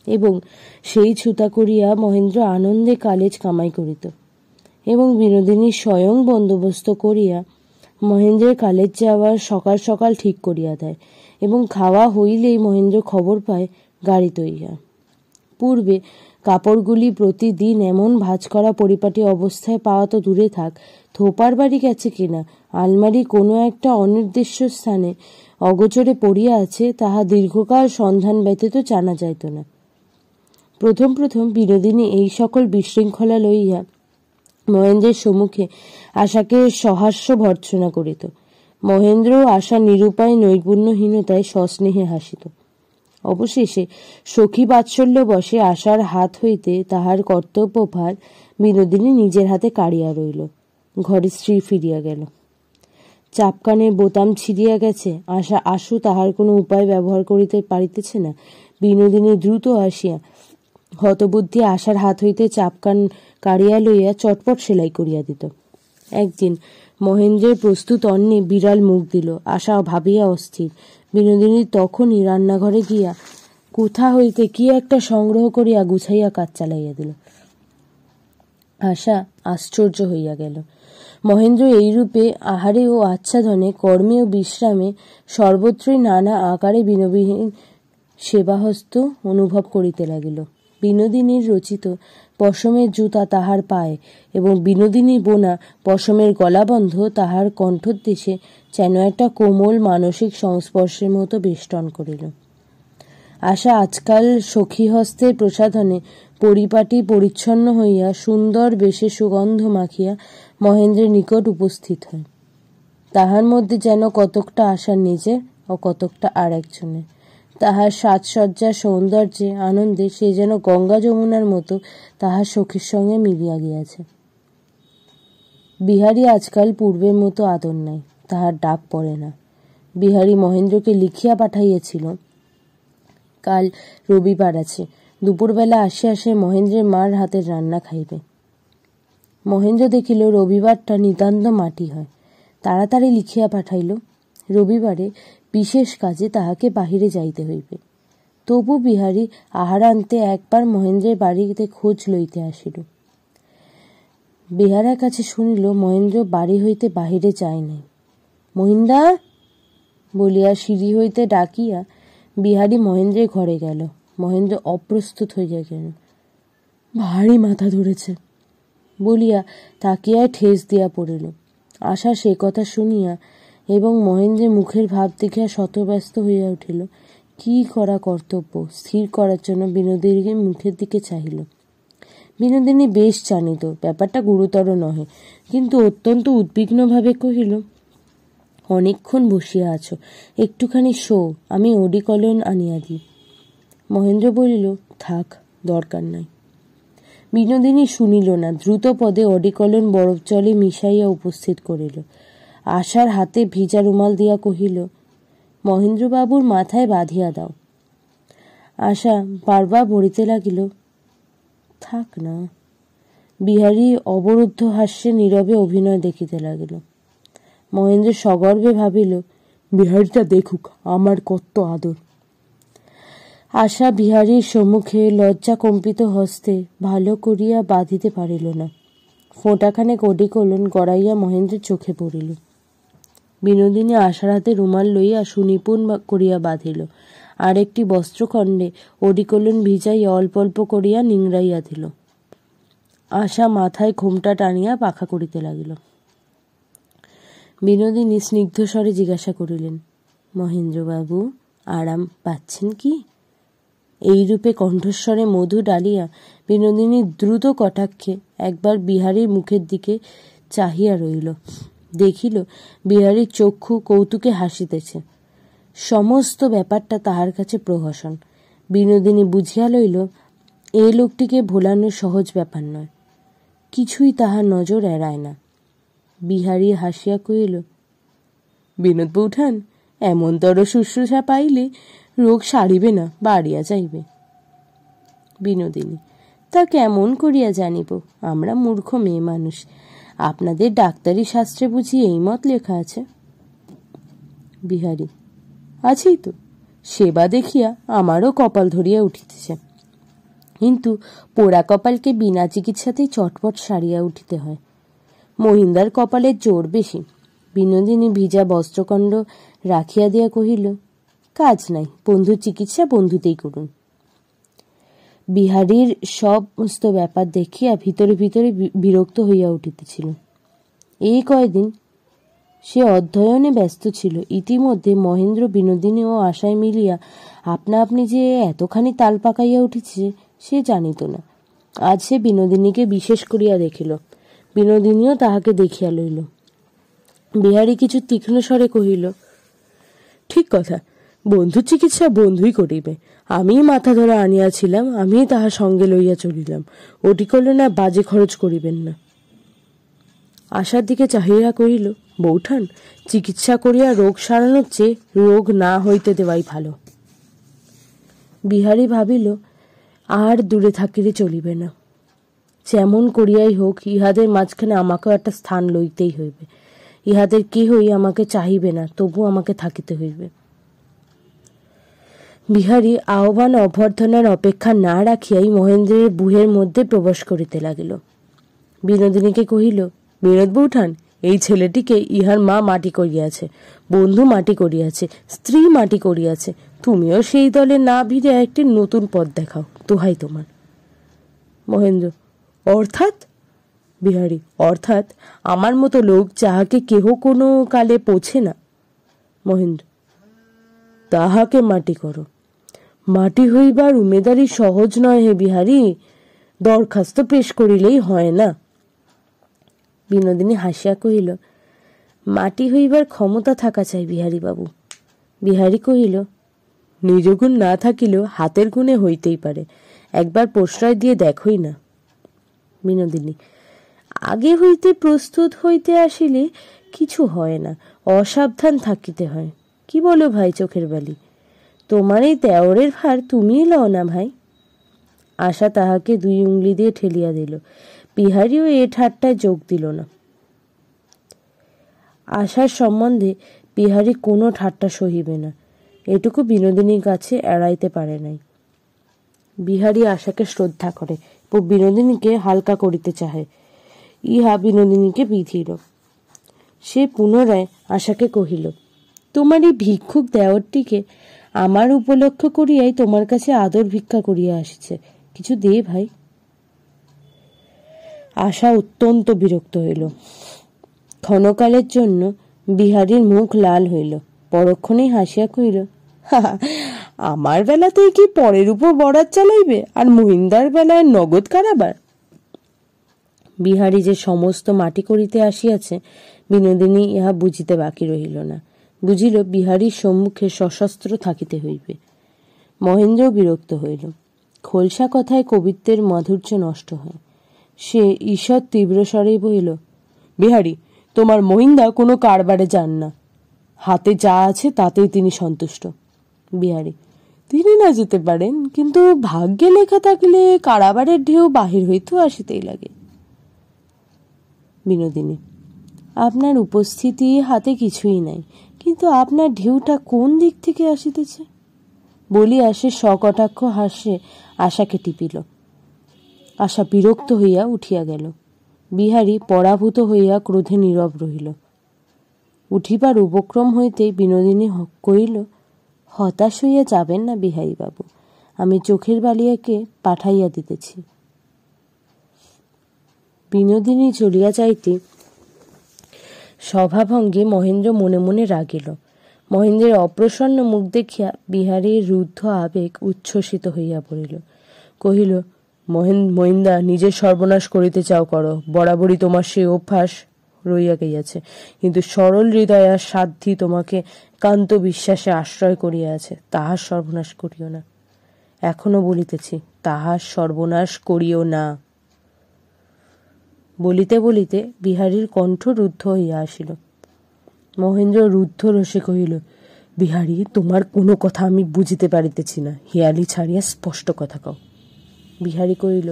এবং সেই ছুতা করিয়া মহেন্দ্র আনন্দে কালেজ কামাই করিত এবং বিনোদিনী স্বয়ং বন্দোবস্ত করিয়া মহেন্দ্রের কলেজ যাওয়ার সকাল সকাল ঠিক করিয়া দেয় এবং খাওয়া হইলেই মহেন্দ্র খবর পায় গাড়ি তৈয়া। পূর্বে কাপড়গুলি প্রতিদিন এমন ভাঁজ করা পরিপাটি অবস্থায় পাওয়া তো দূরে থাক, থোপার বাড়ি গেছে কিনা, আলমারি কোনো একটা অনির্দিষ্ট স্থানে অগোচরে পড়িয়া আছে, তাহা দীর্ঘকাল সন্ধান ব্যতীত জানা যাইত না। প্রথম প্রথম বিনোদিনী এই সকল বিশৃঙ্খলা লইয়া মহেন্দ্রের সম্মুখে আশাকে সহাস্য ভর্ৎসনা করিত। মহেন্দ্র আশা নিরুপায় নৈপুণ্যহীনতায় সস্নেহে হাসিত। অবশেষে সখী বাৎসল্য বসে আশার হাত হইতে তাহার কর্তব্যভার বিনোদিনী নিজের হাতে কাড়িয়া রইল। ঘরে স্ত্রী ফিরিয়া গেল। চাপকানের বোতাম ছিঁড়িয়া গেছে, আশা আশু তাহার কোনো উপায় ব্যবহার করিতে পারিতেছে না। বিনোদিনী দ্রুত আসিয়া হতবুদ্ধি আশার হাত হইতে চাপকান কাড়িয়া লইয়া চটপট সেলাই করিয়া দিত। একদিন মহেন্দ্রের প্রস্তুত অন্নে বিড়াল মুখ দিল। আশা ভাবিয়া অস্থির। বিনোদিনী তখনই রান্নাঘরে গিয়া কোথা হইতে কি একটা সংগ্রহ করিয়া গুছাইয়া কাজ চালাইয়া দিল। আশা আশ্চর্য হইয়া গেল। মহেন্দ্র এইরূপে আহারে ও আচ্ছাদনে, কর্মে ও বিশ্রামে সর্বত্রই নানা আকারে বিনোদিনীর সেবাহস্ত অনুভব করিতে লাগিল। বিনোদিনীর রচিত পশমের জুতা তাহার পায়ে এবং বিনোদিনীর বোনা পশমের গলাবন্ধ তাহার কণ্ঠদেশে যেন একটা কোমল মানসিক সংস্পর্শের মতো বেষ্টন করিল। আশা আজকাল সখী হস্তের প্রসাধনে পরিপাটি পরিচ্ছন্ন হইয়া সুন্দর বেশে সুগন্ধ মাখিয়া মহেন্দ্রের নিকট উপস্থিত হয়। তাহার মধ্যে যেন কতকটা আশার নিজের ও কতকটা আর একজনের। তাহার সাজসজ্জা, সৌন্দর্যে, আনন্দে সে যেন গঙ্গা যমুনার মতো তাহার সখীর সঙ্গে মিলিয়া গিয়াছে। বিহারী আজকাল পূর্বের মতো আদর নাই, তাহার ডাক পড়ে না। বিহারী মহেন্দ্রকে লিখিয়া পাঠাইয়াছিল, কাল রবিবার আছে, দুপুরবেলা আসে আসে মহেন্দ্রের মার হাতের রান্না খাইবে। মহেন্দ্র দেখিল রবিবারটা নিতান্ত মাটি হয়। তাড়াতাড়ি লিখিয়া পাঠাইল, রবিবারে বিশেষ কাজে তাহাকে বাহিরে যাইতে হইবে। তবু বিহারী আহার আনতে একবার মহেন্দ্রের বাড়িতে খোঁজ লইতে আসিল। বিহারার কাছে শুনিল মহেন্দ্র বাড়ি হইতে বাহিরে যায় নাই। মহিন্দা বলিয়া সিঁড়ি হইতে ডাকিয়া বিহারী মহেন্দ্রের ঘরে গেল। মহেন্দ্র অপ্রস্তুত হইয়া গেল। ভারী মাথা ধরেছে বলিয়া তাকিয়া ঠেস দিয়া পড়িল। আশা সে কথা শুনিয়া এবং মহেন্দ্রের মুখের ভাব দেখিয়া শতব্যস্ত হইয়া উঠিল। কি করা কর্তব্য স্থির করার জন্য বিনোদিনীর মুখের দিকে চাহিল। বিনোদিনী বেশ জানিত ব্যাপারটা গুরুতর নহে, কিন্তু অত্যন্ত উদ্বিগ্নভাবে কহিল, অনেকক্ষণ বসিয়া আছো, একটুখানি শো, আমি ওডিকলন আনিয়া দিই। মহেন্দ্র বলিল, থাক, দরকার নাই। বিনোদিনী শুনিল না, দ্রুত পদে অডিকলন বরফ জলে মিশাইয়া উপস্থিত করিল। আশার হাতে ভিজা রুমাল দিয়া কহিল, মহেন্দ্রবাবুর মাথায় বাঁধিয়া দাও। আশা বারবার বলিতে লাগিল, থাক না। বিহারী অবরুদ্ধ হাস্যে নীরবে অভিনয় দেখিতে লাগিল। মহেন্দ্র সগর্বে ভাবিল, বিহারীটা দেখুক আমার কত আদর। আশা বিহারীর সম্মুখে লজ্জা কম্পিত হস্তে ভালো করিয়া বাঁধিতে পারিল না। ফোঁটাখানেক অডিকলন গড়াইয়া মহেন্দ্রের চোখে পড়িল। বিনোদিনী আশার হাতে রুমাল লইয়া সুনিপুণ করিয়া বাঁধিল, আর একটি বস্ত্রখণ্ডে অডিকলন ভিজাইয়া অল্প অল্প করিয়া নিংড়াইয়া দিল। আশা মাথায় ঘোমটা টানিয়া পাখা করিতে লাগিল। বিনোদিনী স্নিগ্ধ স্বরে জিজ্ঞাসা করিলেন, মহেন্দ্রবাবু আরাম পাচ্ছেন কি? এইরূপে কণ্ঠস্বরে মধু ডালিয়া বিনোদিনী দ্রুত কটাক্ষে একবার বিহারীর মুখের দিকে চাহিয়া রইল। দেখিল বিহারীর চক্ষু কৌতুকে হাসিতেছে। সমস্ত ব্যাপারটা তাহার কাছে প্রহসন। বিনোদিনী বুঝিয়া লইল, এই লোকটিকে ভোলানো সহজ ব্যাপার নয়। কিছুই তাহার নজর এড়ায় না। বিহারী হাসিয়া কহিল, বিনোদ বৌঠান, এমনতর শুশ্রূষা পাইলে রোগ সারিবে না, বাড়িয়া যাইবে। বিনোদিনী, তা কেমন করিয়া জানিব? আমরা মূর্খ মেয়ে মানুষ। আপনাদের ডাক্তারি শাস্ত্রে বুঝি এই মত লেখা আছে? বিহারী, আছেই তো। সেবা দেখিয়া আমারও কপাল ধরিয়া উঠিতেছে, কিন্তু পোড়া কপালকে বিনা চিকিৎসাতেই চটপট সারিয়া উঠিতে হয়। মহিন্দার কপালের জোর বেশি। বিনোদিনী ভিজা বস্ত্রখণ্ড রাখিয়া দিয়া কহিল, কাজ নাই, বন্ধুর চিকিৎসা বন্ধুতেই করুন। বিহারীর সমস্ত ব্যাপার দেখিয়া ভিতরে ভিতরে বিরক্ত হইয়া উঠিতেছিল। এই কয়দিন সে অধ্যয়নে ব্যস্ত ছিল। ইতিমধ্যে মহেন্দ্র, বিনোদিনী ও আশায় মিলিয়া আপনা আপনি যে এতখানি তাল পাকাইয়া উঠিছে সে জানিত না। আজ সে বিনোদিনীকে বিশেষ করিয়া দেখিল। বিনোদিনীও তাহাকে দেখিয়া লইল। বিহারী কিছু তীক্ষ্ণ স্বরে কহিল, ঠিক কথা, বন্ধুর চিকিৎসা বন্ধুই করিবে। আমি মাথা ধরা আনিয়াছিলাম, আমি তাহার সঙ্গে লইয়া চলিলাম। অডিকলনে বাজে খরচ করিবেন না। আশার দিকে চাহিয়া কহিল, বৌঠান, চিকিৎসা করিয়া রোগ সারানোর চেয়ে রোগ না হইতে দেওয়াই ভালো। বিহারী ভাবিল, আর দূরে থাকিলে চলিবে না। যেমন করিয়াই হোক ইহাদের মাঝখানে আমাকেও একটা স্থান লইতেই হইবে। ইহাদের কেহই আমাকে চাহিবে না, তবু আমাকে থাকিতে হইবে। বিহারী আহ্বান অভ্যর্থনার অপেক্ষা না রাখিয়াই মহেন্দ্রের বুহের মধ্যে প্রবেশ করিতে লাগিল। বিনোদিনীকে কহিল, বিনোদ বৌঠান, এই ছেলেটিকে ইহার মা মাটি করিয়াছে, বন্ধু মাটি করিয়াছে, স্ত্রী মাটি করিয়াছে। তুমিও সেই দলে না ভিড়ে একটি নতুন পথ দেখাও, দোহাই তোমার। মহেন্দ্র, অর্থাৎ? বিহারী, অর্থাৎ আমার মতো লোক যাহাকে কেহ কোনো কালে পোছে না। মহেন্দ্র, তাহাকে মাটি করো। মাটি হইবার উমেদারি সহজ নয় হে বিহারী, দরখাস্ত পেশ করিলেই হয় না। বিনোদিনী হাসিয়া কহিল, মাটি হইবার ক্ষমতা থাকা চাই বিহারী বাবু। বিহারী কহিল, নিজ গুণ না থাকিলেও হাতের গুণে হইতেই পারে, একবার প্রশ্রয় দিয়ে দেখই না। বিনোদিনী, আগে হইতে প্রস্তুত হইতে আসিলে কিছু হয় না, অসাবধান থাকিতে হয়। কি বলো ভাই চোখের বালি? তোমার এই দেওরের ভার তুমিই লও না ভাই। আশা তাহাকে 2 উংলি দিয়ে ঠেলিয়া দিল। বিহারীও এ ঠাট্টায় যোগ দিল না। আশার সম্বন্ধে বিহারী কোনো ঠাট্টা সহিবে না, এটুকু বিনোদিনীর কাছে এড়াইতে পারে নাই। বিহারী আশাকে শ্রদ্ধা করে ও বিনোদিনীকে হালকা করিতে চাহে, ইহা বিনোদিনীকে বিধিল। সে পুনরায় আশাকে কহিল, তোমার এই ভিক্ষুক দেওরটিকে আমার উপলক্ষ করিয়াই তোমার কাছে আদর ভিক্ষা করিয়া আসিছে, কিছু দে ভাই। আশা অত্যন্ত বিরক্ত হইল। ক্ষণকালের জন্য বিহারীর মুখ লাল হইল, পরক্ষণেই হাসিয়া কহিল, আমার বেলাতেই কি পরের উপর বরাত চালাইবে, আর মহিন্দার বেলায় নগদ কারাবার? বিহারী যে সমস্ত মাটি করিতে আসিয়াছে বিনোদিনী ইহা বুঝিতে বাকি রহিল না। বুঝিল বিহারীর সম্মুখে সশস্ত্র থাকিতে হইবে। মহেন্দ্র বিরক্ত হইল। খোলসা কথায় কবিত্বের মাধুর্য নষ্ট হয়। সে ঈষৎ তীব্র স্বরেই বলিল, বিহারী, তোমার মহিন্দা কোনো কারবারে যান না, হাতে যা আছে তাতেই তিনি সন্তুষ্ট। বিহারী, তিনি না যেতে পারেন, কিন্তু ভাগ্যে লেখা থাকলে কারাবারের ঢেউ বাহির হইতেও আসিতেই লাগে। বিনোদিনী, আপনার উপস্থিতি হাতে কিছুই নাই, কিন্তু আপনার ঢেউটা কোন দিক থেকে আসিতেছে? বলিয়া সে সকটাক্ষ হাসে আশাকে টিপিল। আশা বিরক্ত হইয়া উঠিয়া গেল। বিহারী পরাভূত হইয়া ক্রোধে নীরব রহিল। উঠিবার উপক্রম হইতেই বিনোদিনী কহিল, হতাশ হইয়া যাবেন না বিহারী বাবু, আমি চোখের বালিয়াকে পাঠাইয়া দিতেছি। বিনোদিনী চলিয়া যাইতে সভাভঙ্গে মহেন্দ্র মনে মনে রাগিল। মহেন্দ্রের অপ্রসন্ন মুখ দেখিয়া বিহারীর রুদ্ধ আবেগ উচ্ছ্বসিত হইয়া পড়িল। কহিল, মহিন্দা, নিজের সর্বনাশ করিতে চাও করো, বরাবরই তোমার সেই অভ্যাস রইয়া গিয়াছে, কিন্তু সরল হৃদয় আর সাধ্যি তোমাকে কান্ত বিশ্বাসে আশ্রয় করিয়া আছে, তাহার সর্বনাশ করিও না। এখনো বলিতেছি, তাহার সর্বনাশ করিও না। বলিতে বলিতে বিহারীর কণ্ঠ রুদ্ধ হইয়া আসিল। মহেন্দ্র রুদ্ধ রসে কহিল, বিহারী, তোমার কোনো কথা আমি বুঝিতে পারিতেছি না, হিয়ালি ছাড়িয়া স্পষ্ট কথা কও। বিহারী কহিল,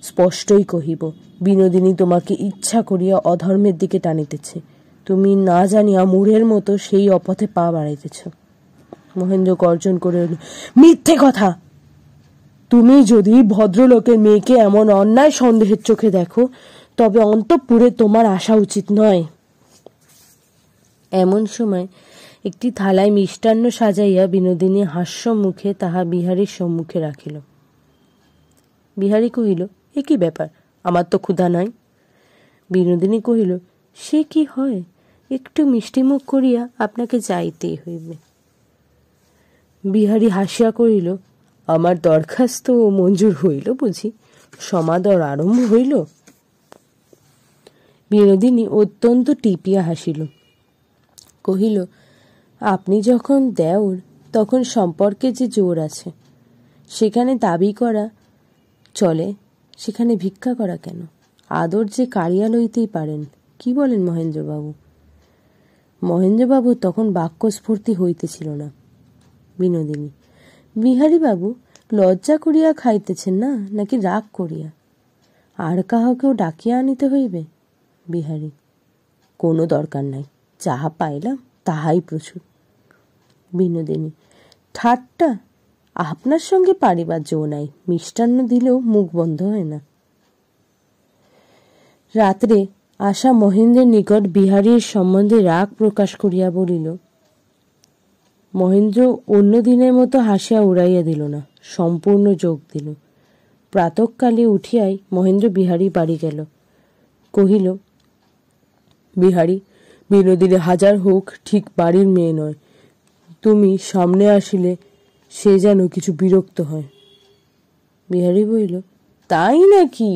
স্পষ্টই কহিব, বিনোদিনী তোমাকে ইচ্ছা করিয়া অধর্মের দিকে টানিতেছে, তুমি না জানিয়া মূঢ়ের মতো সেই অপথে পা বাড়াইতেছ। মহেন্দ্র গর্জন করে, মিথ্যে কথা! তুমি যদি ভদ্রলোকের মেয়েকে এমন অন্যায় সন্দেহের চোখে দেখো, তবে অন্তঃপুরে তোমার আসা উচিত নয়। এমন সময় একটি থালায় মিষ্টান্ন সাজাইয়া বিনোদিনী হাস্য মুখে তাহা বিহারীর সম্মুখে রাখিল। বিহারী কহিল, এ কি ব্যাপার, আমার তো ক্ষুধা নাই। বিনোদিনী কহিল, সে কি হয়, একটু মিষ্টিমুখ করিয়া আপনাকে যাইতেই হইবে। বিহারী হাসিয়া কহিল, আমার দরখাস্ত মঞ্জুর হইল বুঝি, সমাদর আরম্ভ হইল? বিনোদিনী অত্যন্ত টিপিয়া হাসিল। কহিল, আপনি যখন দেওর, তখন সম্পর্কে যে জোর আছে, সেখানে দাবি করা চলে, সেখানে ভিক্ষা করা কেন? আদর যে কাড়িয়া লইতেই পারেন, কি বলেন মহেন্দ্রবাবু? মহেন্দ্রবাবু তখন বাক্যস্ফূর্তি হইতেছিল না। বিনোদিনী, বিহারীবাবু লজ্জা করিয়া খাইতেছেন না, নাকি রাগ করিয়া? আর কাহাকেও ডাকিয়া আনিতে হইবে? বিহারী, কোনো দরকার নাই, যাহা পাইলাম তাহাই প্রচুর। বিনোদিনী, ঠাট্টা! আপনার সঙ্গে পারিবার জো নাই, মিষ্টান্ন দিলেও মুখ বন্ধ হয় না। রাত্রে আশা মহেন্দ্রের নিকট বিহারীর সম্বন্ধে রাগ প্রকাশ করিয়া বলিল। মহেন্দ্র অন্য দিনের মতো হাসিয়া উড়াইয়া দিল না, সম্পূর্ণ যোগ দিল। প্রাতঃকালে উঠিয়াই মহেন্দ্র বিহারী বাড়ি গেল। কহিল, বিহারী, বিনোদিনী হাজার হোক ঠিক বাড়ির মেয়ে নয়, তুমি সামনে আসিলে সে যেন কিছু বিরক্ত হয়। বিহারী বলিল, তাই নাকি?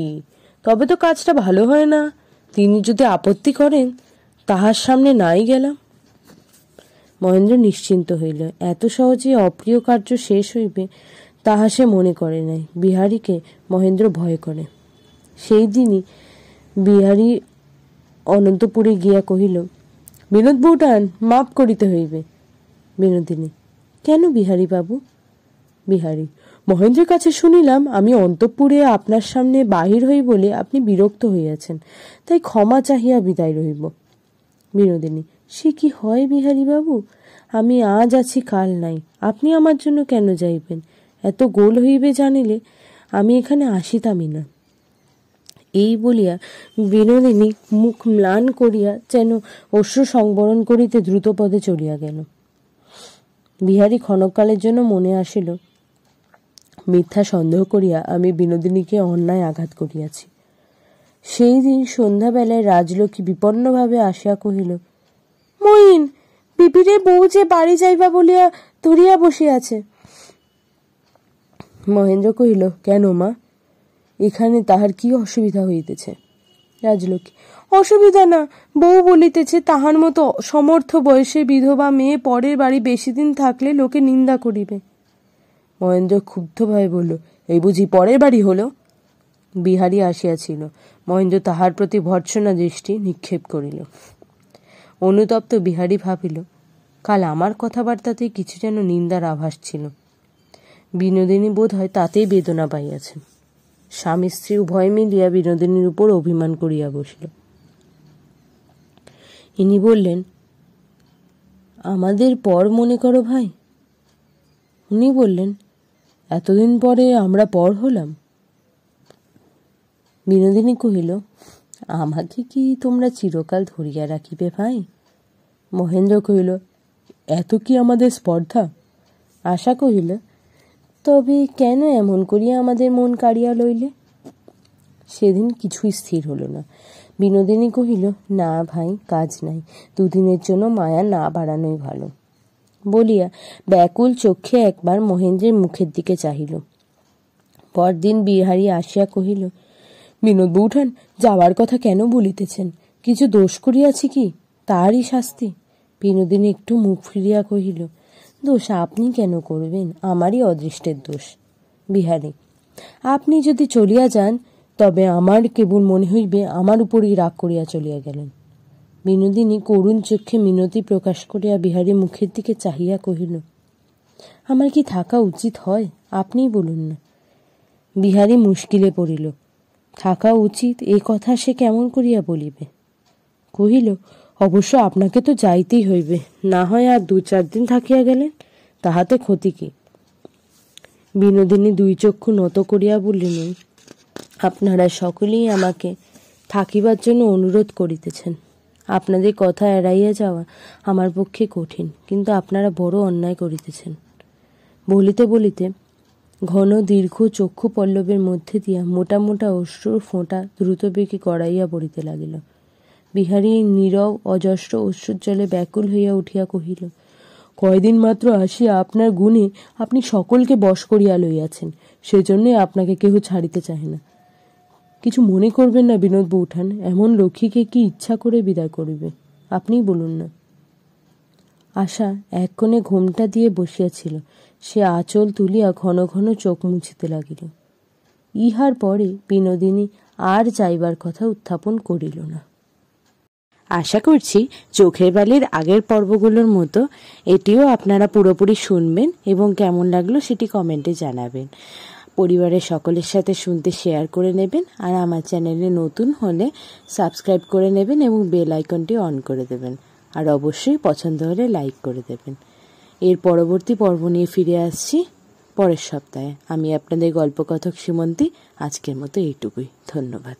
তবে তো কাজটা ভালো হয় না। তিনি যদি আপত্তি করেন, তাহার সামনে নাই গেলাম। মহেন্দ্র নিশ্চিন্ত হইল। এত সহজে অপ্রিয় কার্য শেষ হইবে তাহা সে মনে করে নাই। বিহারীকে মহেন্দ্র ভয় করে। সেই দিনই বিহারী অনন্তপুরে গিয়া কহিল, বিনোদ বউটান, মাপ করিতে হইবে। বিনোদিনী, কেন বিহারী বাবু? বিহারী, মহেন্দ্রের কাছে শুনিলাম আমি অন্তঃপুরে আপনার সামনে বাহির হই বলে আপনি বিরক্ত হইয়াছেন, তাই ক্ষমা চাহিয়া বিদায় রহিব। বিনোদিনী, সে কি হয় বিহারী বাবু? আমি আজ আছি, কাল নাই, আপনি আমার জন্য কেন যাইবেন? এত গোল হইবে জানিলে আমি এখানে আসিতামই না। এই বলিয়া বিনোদিনী মুখ ম্লান করিয়া যেন অশ্রু সংবরণ করিতে দ্রুতপদে চলিয়া গেল। বিহারী ক্ষণকালের জন্য মনে আসিল, মিথ্যা সন্দেহ করিয়া আমি বিনোদিনীকে অন্যায় আঘাত করিয়াছি। সেই দিন সন্ধ্যাবেলায় রাজলক্ষ্মী বিপন্নভাবে আসিয়া কহিল, মহিন, বিপিনের বউ যে বাড়ি যাইবা বলিয়া ধরিয়া বসিয়াছে। মহেন্দ্র কহিল, কেন মা, এখানে তাহার কি অসুবিধা হইতেছে? রাজলক্ষ্মী, অসুবিধা না, বউ বলিতেছে তাহার মতো সমর্থ বয়সের বিধবা মেয়ে পরের বাড়ি বেশি দিন থাকলে লোকে নিন্দা করিবে। মহেন্দ্র ক্ষুব্ধভাবে বলল, এই বুঝি পরের বাড়ি হলো? বিহারী আসিয়াছিল। মহেন্দ্র তাহার প্রতি ভর্ৎসনা দৃষ্টি নিক্ষেপ করিল। অনুতপ্ত বিহারী ভাবিল, কাল আমার কথাবার্তাতেই কিছু যেন নিন্দার আভাস ছিল। বিনোদিনী বোধ হয় তাতেই বেদনা পাইয়াছেন। স্বামী স্ত্রী উভয় মিলিয়া বিনোদিনীর উপর অভিমান করিয়া বসিল। ইনি বললেন, আমাদের পর মনে করো ভাই। উনি বললেন, এতদিন পরে আমরা পর হলাম? বিনোদিনী কহিল, আমাকে কি তোমরা চিরকাল ধরিয়া রাখিবে ভাই? মহেন্দ্র কহিল, এত কি আমাদের স্পর্ধা? আশা কহিল, তবে কেন এমন করিয়া আমাদের মন কাড়িয়া লইলে? সেদিন কিছুই স্থির হলো না। বিনোদিনী কহিল, না ভাই, কাজ নাই, দুদিনের জন্য মায়া না বাড়ানোই ভালো বলিয়া ব্যাকুল চক্ষে একবার মহেন্দ্রের মুখের দিকে চাহিল। পরদিন বিহারী আসিয়া কহিল, বিনোদ বউঠান, যাওয়ার কথা কেন বলিতেছেন? কিছু দোষ করিয়াছি কি? তারই শাস্তি। বিনোদিনী একটু মুখ ফিরিয়া কহিল, দোষ আপনি কেন করবেন? আমারই অদৃষ্টের দোষ। বিহারী, আপনি যদি চলিয়া যান তবে আমার কেবল মনে হইবে আমার উপরই রাগ করিয়া চলিয়া গেলেন। বিনোদিনী করুণ চক্ষে মিনতি প্রকাশ করিয়া বিহারী মুখের দিকে চাহিয়া কহিল, আমার কি থাকা উচিত হয়? আপনিই বলুন না। বিহারী মুশকিলে পড়িল। থাকা উচিত এ কথা সে কেমন করিয়া বলিবে? কহিল, অবশ্য আপনাকে তো যাইতেই হইবে, না হয় আর 2-4 দিন থাকিয়া গেলেন, তাহাতে ক্ষতি কি? বিনোদিনী 2 চক্ষু নত করিয়া বলিলেন, আপনারা সকলেই আমাকে থাকিবার জন্য অনুরোধ করিতেছেন। আপনাদের কথা এড়াইয়া যাওয়া আমার পক্ষে কঠিন, কিন্তু আপনারা বড় অন্যায় করিতেছেন। বলিতে বলিতে ঘন দীর্ঘ চক্ষু পল্লবের মধ্যে দিয়া মোটা মোটা অশ্রুর ফোঁটা দ্রুতবেগে গড়াইয়া পড়িতে লাগিল। বিহারী নীরব অজস্র অশ্রুর জলে ব্যাকুল হইয়া উঠিয়া কহিল, কয়দিন মাত্র আসিয়া আপনার গুণে আপনি সকলকে বশ করিয়া লইয়াছেন, সেজন্যই আপনাকে কেহ ছাড়িতে চাহে না। কিছু মনে করবেন না বিনোদ বউঠান, এমন লক্ষ্মীকে কি ইচ্ছা করে বিদায় করিবে? আপনিই বলুন না। আশা এক কোণে ঘোমটা দিয়ে বসিয়াছিল। সে আঁচল তুলিয়া ঘন ঘন চোখ মুছিতে লাগিল। ইহার পরে বিনোদিনী আর যাইবার কথা উত্থাপন করিল না। আশা করছি চোখের বালির আগের পর্বগুলোর মতো এটিও আপনারা পুরোপুরি শুনবেন এবং কেমন লাগলো সেটি কমেন্টে জানাবেন। পরিবারের সকলের সাথে শুনতে শেয়ার করে নেবেন, আর আমার চ্যানেলে নতুন হলে সাবস্ক্রাইব করে নেবেন এবং বেল আইকনটি অন করে দেবেন, আর অবশ্যই পছন্দ হলে লাইক করে দেবেন। এর পরবর্তী পর্ব নিয়ে ফিরে আসছি পরের সপ্তাহে। আমি আপনাদের গল্পকথক সীমন্তী। আজকের মতো এইটুকুই। ধন্যবাদ।